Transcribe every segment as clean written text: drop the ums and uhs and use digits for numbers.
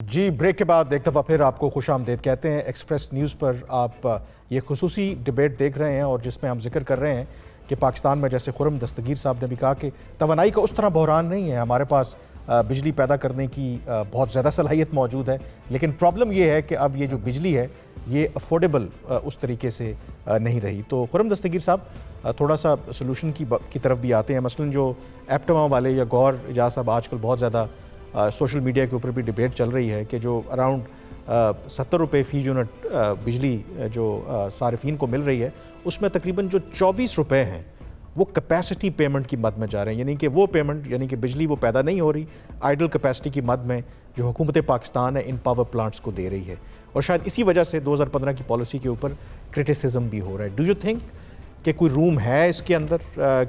जी, break के बाद एक दफ़ा फिर आपको खुशामदीद कहते हैं। एक्सप्रेस न्यूज़ पर आप ये खुसूसी डिबेट देख रहे हैं और जिसमें हम जिक्र कर रहे हैं कि पाकिस्तान में, जैसे खुर्रम दस्तगीर साहब ने भी कहा, कि तवानाई का उस तरह बहरान नहीं है। हमारे पास बिजली पैदा करने की बहुत ज़्यादा सलाहियत मौजूद है, लेकिन प्रॉब्लम ये है कि अब ये जो बिजली है ये अफोर्डेबल उस तरीके से नहीं रही। तो खुर्रम दस्तगीर साहब थोड़ा सा सोल्यूशन की तरफ भी आते हैं। मसलन जो एप्टमा वाले या गौर एजाज साहब, आजकल बहुत ज़्यादा सोशल मीडिया के ऊपर भी डिबेट चल रही है कि जो अराउंड 70 रुपये फ़ी यूनिट बिजली जो सारिफिन को मिल रही है, उसमें तकरीबन जो 24 रुपये हैं वो कैपेसिटी पेमेंट की मद में जा रहे हैं। यानी कि वो पेमेंट, यानी कि बिजली वो पैदा नहीं हो रही, आइडल कैपेसिटी की मद में जो हुकूमत पाकिस्तान है इन पावर प्लांट्स को दे रही है। और शायद इसी वजह से 2015 की पॉलिसी के ऊपर क्रिटिसिज्म भी हो रहा है। डू यू थिंक कि कोई रूम है इसके अंदर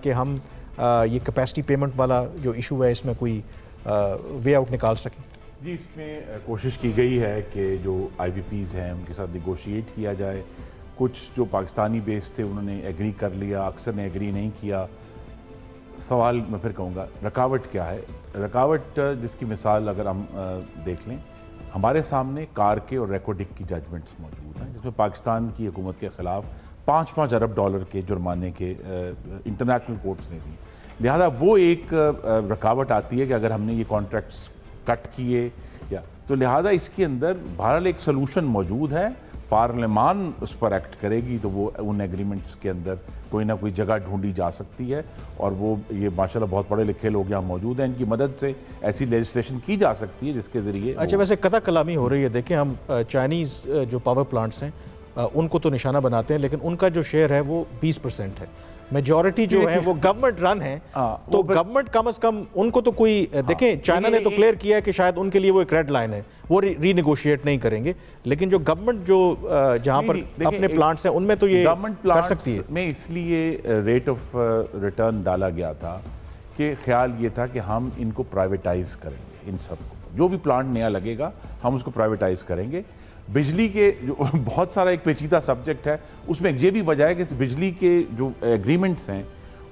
कि हम ये कैपेसिटी पेमेंट वाला जो इशू है इसमें कोई वे आउट निकाल सकें? जी, इसमें कोशिश की गई है कि जो IBPs हैं उनके साथ निगोशिएट किया जाए। कुछ जो पाकिस्तानी बेस थे उन्होंने एग्री कर लिया, अक्सर ने एग्री नहीं किया। सवाल मैं फिर कहूँगा, रकावट क्या है? रकावट जिसकी मिसाल अगर हम देख लें, हमारे सामने कार के और रेकोडिक की जजमेंट्स मौजूद हैं जिसमें पाकिस्तान की हुकूमत के ख़िलाफ़ 5-5 अरब डॉलर के जुर्माने के इंटरनेशनल कोर्ट्स ने दी। लिहाजा वो एक रुकावट आती है कि अगर हमने ये कॉन्ट्रैक्ट्स कट किए या तो लिहाजा इसके अंदर बहरहाल एक सलूशन मौजूद है। पार्लियामान उस पर एक्ट करेगी तो वो उन एग्रीमेंट्स के अंदर कोई ना कोई जगह ढूंढी जा सकती है। और वो ये माशाल्लाह बहुत पढ़े लिखे लोग यहाँ मौजूद हैं, इनकी मदद से ऐसी लेजिस्लेशन की जा सकती है जिसके ज़रिए। अच्छा, वैसे कथा कलामी हो रही है। देखें, हम चाइनीज़ जो पावर प्लांट्स हैं उनको तो निशाना बनाते हैं, लेकिन उनका जो शेयर है वो 20% है। मेजॉरिटी जो है वो गवर्नमेंट रन है। तो गवर्नमेंट कम से कम उनको तो कोई देखें, चाइना ने तो क्लियर किया है कि शायद उनके लिए वो एक रेड लाइन है, वो रीनेगोशिएट नहीं करेंगे। लेकिन जो गवर्नमेंट जो जहां पर अपने प्लांट्स हैं उनमें तो ये गवर्नमेंट कर सकती है। में इसलिए रेट ऑफ रिटर्न डाला गया था कि ख्याल ये था कि हम इनको प्राइवेटाइज करेंगे। इन सबको जो भी प्लांट नया लगेगा हम उसको प्राइवेटाइज करेंगे। बिजली के जो बहुत सारा एक पेचीदा सब्जेक्ट है, उसमें ये भी वजह है कि बिजली के जो एग्रीमेंट्स हैं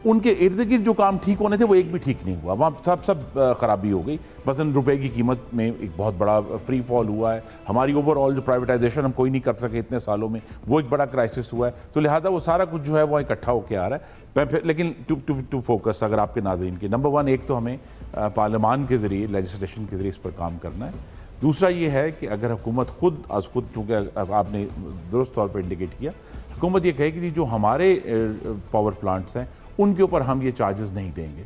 उनके इर्द गिर्द जो काम ठीक होने थे वो एक भी ठीक नहीं हुआ। वहाँ सब खराबी हो गई। मसलन रुपए की कीमत में एक बहुत बड़ा फ्री फॉल हुआ है। हमारी ओवरऑल जो प्राइवेटाइजेशन हम कोई नहीं कर सके इतने सालों में, वो एक बड़ा क्राइसिस हुआ है। तो लिहाजा वो सारा कुछ जो है वो इकट्ठा होकर आ रहा है। लेकिन टू फोकस अगर आपके नाज़रीन के, नंबर 1, एक तो हमें पार्लियामान के ज़रिए, लेजिस्लेशन के ज़रिए इस पर काम करना है। दूसरा ये है कि अगर हुकूमत खुद चूँकि आपने दुरुस्त तौर पर इंडिकेट किया, हुकूमत ये कहे कि जो हमारे पावर प्लांट्स हैं उनके ऊपर हम ये चार्जेस नहीं देंगे,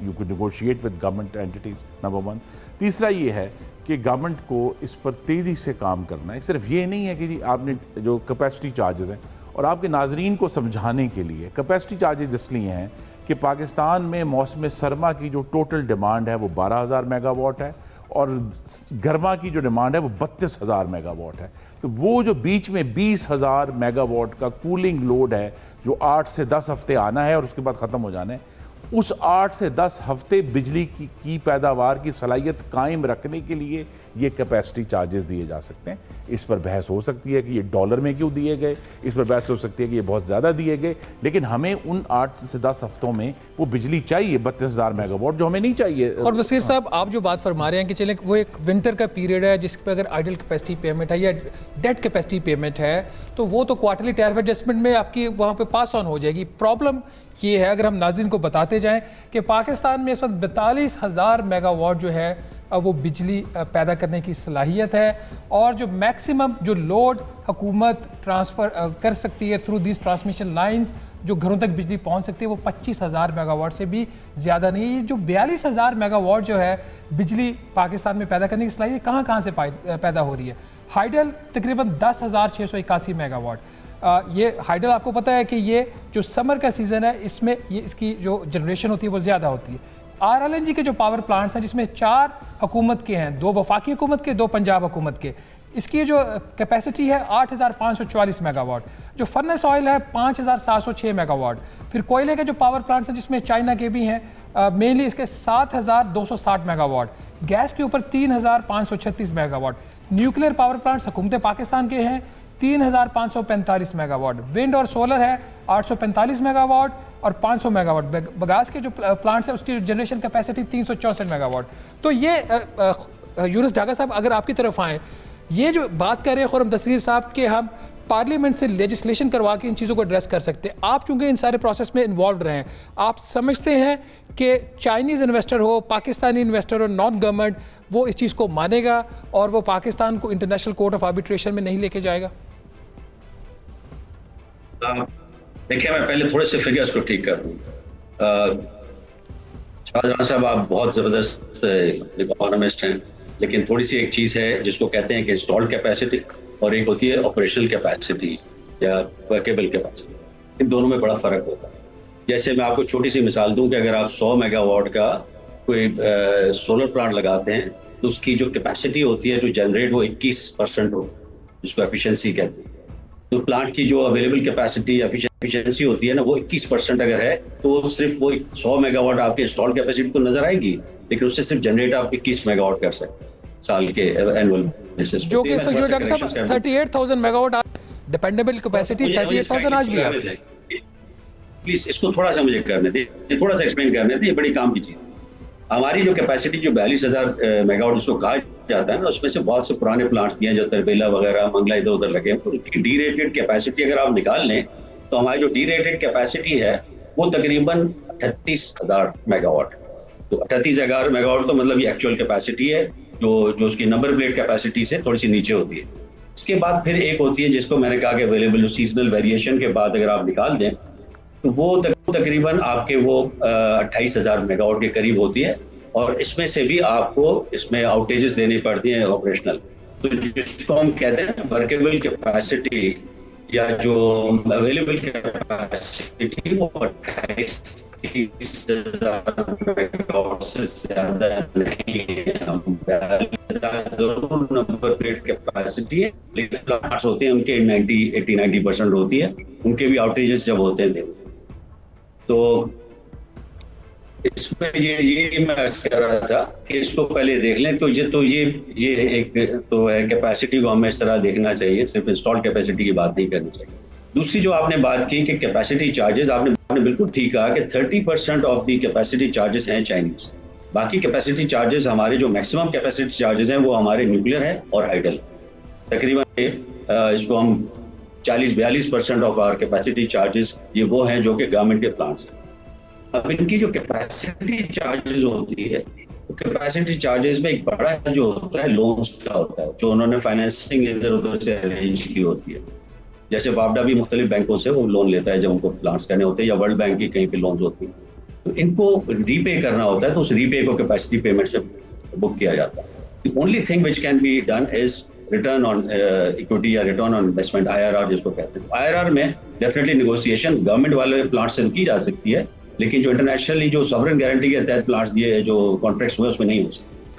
you could negotiate with government entities, number 1। तीसरा ये है कि गवर्नमेंट को इस पर तेज़ी से काम करना है। सिर्फ ये नहीं है कि जी आपने जो कैपेसिटी चार्जेस हैं, और आपके नाजरीन को समझाने के लिए कैपेसिटी चार्जेस इसलिए हैं कि पाकिस्तान में मौसम सरमा की जो टोटल डिमांड है वो 12,000 मेगावाट है और गर्मा की जो डिमांड है वो 32,000 मेगावाट है। तो वो जो बीच में 20,000 मेगावाट का कूलिंग लोड है जो 8 से 10 हफ्ते आना है और उसके बाद ख़त्म हो जाना है, उस 8 से 10 हफ्ते बिजली की पैदावार की सलाहियत कायम रखने के लिए ये कैपेसिटी चार्जेस दिए जा सकते हैं। इस पर बहस हो सकती है कि ये डॉलर में क्यों दिए गए, इस पर बहस हो सकती है कि ये बहुत ज़्यादा दिए गए, लेकिन हमें उन 8 से 10 हफ्तों में वो बिजली चाहिए 32,000 मेगावाट, जो हमें नहीं चाहिए। और वसीर साहब, आप जो बात फरमा रहे हैं कि चलें वो एक विंटर का पीरियड है जिस पर अगर आइडल कैपेसिटी पेमेंट है या डेट कैपेसिटी पेमेंट है तो वो तो क्वार्टरली टैरिफ एडजस्टमेंट में आपकी वहाँ पे पास ऑन हो जाएगी। प्रॉब्लम ये है, अगर हम नाज़रीन को बताते जाएं, कि पाकिस्तान में इस वक्त 42,000 मेगावाट जो है वो बिजली पैदा करने की सलाहियत है, और जो मैक्सिमम जो लोड हुकूमत ट्रांसफ़र कर सकती है थ्रू दिस ट्रांसमिशन लाइंस, जो घरों तक बिजली पहुंच सकती है, वो 25,000 मेगावाट से भी ज़्यादा नहीं है। जो 42,000 मेगावाट जो है बिजली पाकिस्तान में पैदा करने की सलाहियत कहाँ से पैदा हो रही है? हाइडल तकरीबन 10,681 मेगावाट। ये हाइडल आपको पता है कि ये जो समर का सीज़न है इसमें ये इसकी जो जनरेशन होती है वो ज़्यादा होती है। RLNG के जो पावर प्लांट्स हैं जिसमें 4 हुकूमत के हैं, 2 वफाकी हुकूमत के, 2 पंजाब हुकूमत के, इसकी जो कैपेसिटी है 8,544 मेगावाट। जो फर्नेस ऑयल है 5,706 मेगावाट। फिर कोयले के जो पावर प्लांट्स हैं जिसमें चाइना के भी हैं, मेनली इसके 7,260 मेगावाट। गैस के ऊपर 3,536 मेगावाट। न्यूक्लियर पावर प्लांट्स हुकूमत पाकिस्तान के हैं 3,545 मेगावाट। विंड और सोलर है 845 मेगावाट और 500 मेगावाट। बगास के जो प्लांट्स है उसकी जनरेशन कैपेसिटी 364 मेगावाट। तो ये यूनुस डागा साहब, अगर आपकी तरफ आएँ, ये जो बात कर रहे हैं खुर्रम दस्तगीर साहब कि हम पार्लियामेंट से लेजिस्लेशन करवा के इन चीज़ों को एड्रेस कर सकते हैं, आप चूंकि इन सारे प्रोसेस में इन्वॉल्व रहे हैं, आप समझते हैं कि चाइनीज़ इन्वेस्टर हो, पाकिस्तानी इन्वेस्टर हो, नॉन गवर्नमेंट, वो इस चीज़ को मानेगा और वो पाकिस्तान को इंटरनेशनल कोर्ट ऑफ आर्बिट्रेशन में नहीं लेके जाएगा? देखिए, मैं पहले थोड़े से फिगर्स को ठीक कर दूँ। शाहजहां साहब, आप बहुत ज़बरदस्त इकोनॉमिस्ट हैं, लेकिन थोड़ी सी एक चीज़ है जिसको कहते हैं कि इंस्टॉल्ड कैपेसिटी और एक होती है ऑपरेशनल कैपेसिटी या वर्केबल कैपेसिटी। इन दोनों में बड़ा फ़र्क होता है। जैसे मैं आपको छोटी सी मिसाल दूं कि अगर आप 100 मेगावाट का कोई सोलर प्लांट लगाते हैं तो उसकी जो कैपेसिटी होती है टू जनरेट वो 21% हो, जिसको एफिशिएंसी कहते हैं। तो प्लांट की जो अवेलेबल कैपेसिटी एफिशिएंसी होती है ना, वो 21% अगर है तो सिर्फ वो 100 मेगावाट आपकी इंस्टॉल्ड कैपेसिटी तो नजर आएगी, लेकिन उससे सिर्फ जनरेट आप 21 मेगावाट कर सकते हैं साल के एनुअल बेसिस, जो कि डॉक्टर साहब 38,000 मेगावाट डिपेंडेबल कैपेसिटी 38,000 आज भी है। प्लीज इसको थोड़ा सा मुझे करने दे, थोड़ा सा एक्सप्लेन करने दे, ये बड़ी काम की चीज। हमारी जो कैपेसिटी जो 42,000 मेगावाट उसको कहा जाता है ना, उसमें से बहुत से पुराने प्लांट्स दिए हैं जो तरबेला वगैरह मंगला इधर उधर लगे हैं, तो उसकी डी रेटेड कैपेसिटी अगर आप निकाल लें तो हमारी जो डी रेटेड कैपेसिटी है वो तकरीबन 38,000 मेगावाट। तो 38,000 मेगावाट तो मतलब ये एक्चुअल कैपेसिटी है जो उसकी नंबर प्लेट कैपेसिटी से थोड़ी सी नीचे होती है। इसके बाद फिर एक होती है जिसको मैंने कहा कि अवेलेबल सीजनल वेरिएशन के बाद अगर आप निकाल दें तो वो तकरीबन आपके वो 28,000 मेगावाट के करीब होती है, और इसमें से भी आपको इसमें आउटेजेस देनी पड़ती हैं ऑपरेशनल। तो जिसको हम कहते हैं वर्केबल कैपेसिटी या जो अवेलेबल कैपेसिटी वो 28,000 मेगावाट से ज्यादा नहीं है। जरूर नंबर प्लेट कैपेसिटी है, लेकिन प्लांट्स होते हैं उनके 80-90% होती है, उनके भी आउटेजेस जब होते हैं। तो इसमें ये मैं अर्ज कर रहा था कि इसको पहले देख लें। तो ये एक तो है, कैपेसिटी को हमें इस तरह देखना चाहिए, सिर्फ इंस्टॉल्ड कैपेसिटी की बात नहीं करनी चाहिए। दूसरी जो आपने बात की कि कैपेसिटी चार्जेस, आपने बिल्कुल ठीक कहा कि 30% ऑफ दी कैपेसिटी चार्जेस हैं चाइनीज। बाकी कैपेसिटी चार्जेस हमारे जो मैक्सिमम कैपेसिटी चार्जेस हैं वो हमारे न्यूक्लियर है और हाइडल। तकरीबन इसको हम 40-42% ऑफ आवर कैपेसिटी चार्जेस ये वो हैं जो कि गवर्नमेंट के प्लांट्स हैं। अब इनकी जो कैपेसिटी चार्जेस होती है, तो कैपेसिटी चार्जेस में एक बड़ा जो होता है लोन्स का होता है, जो उन्होंने फाइनेंसिंग इधर उधर से अरेंज की होती है। जैसे वापडा भी मुख्तलिफ बैंकों से वो लोन लेता है जब उनको प्लांट्स करने होते हैं, या वर्ल्ड बैंक की कहीं पे लोन्स होती हैं, तो इनको रीपे करना होता है, तो उस रीपे को कैपेसिटी पेमेंट से बुक किया जाता है। The only thing which can be done is return on equity या रिटर्न ऑन इन्वेस्टमेंट, IRR जिसको कहते हैं। IRR में डेफिनेटली नेगोशिएशन गवर्नमेंट वाले प्लांट से की जा सकती है, लेकिन जो इंटरनेशनली जो सॉवरेन गारंटी के तहत प्लांट्स दिए जो कॉन्ट्रैक्ट्स हुए उसमें नहीं हो सकती।